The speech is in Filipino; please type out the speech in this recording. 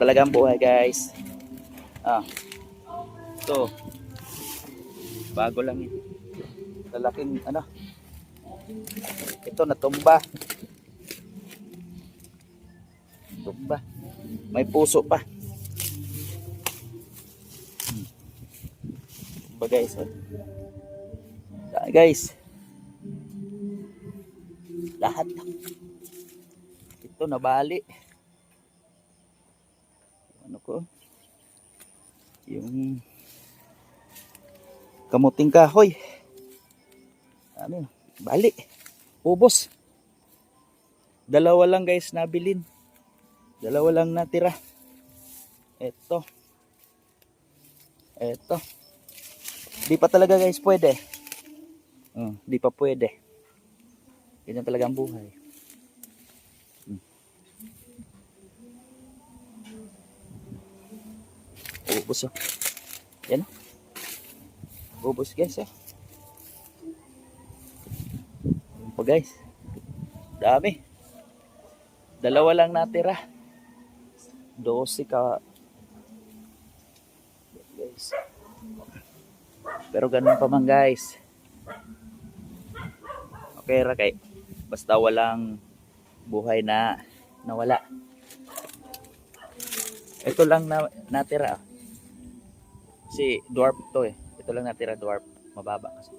talaga ang buhay, guys. Ito. Bago lang yun. Lalaking ano. Ito natumba. Tumba. May puso pa. Tumba, guys. Guys. Lahat. Ito nabali. Ano ko? Yung kamuting kahoy. Ano? Bali. Ubos. Dalawa lang, guys, nabilin. Dalawa lang natira. Ito. Di pa talaga, guys, pwede. Di pa pwede. Ganyan talaga ang buhay. Ubos, oh. Yan. Ubos, guys, oh. Yan po, guys. Dami. Dalawa lang natira. 12 ka. Guys. Pero ganun pa man, guys. Okay, Rakay. Basta walang buhay na nawala. Ito lang natira. Kasi dwarf to eh. Ito lang natira, dwarf. Mababa kasi.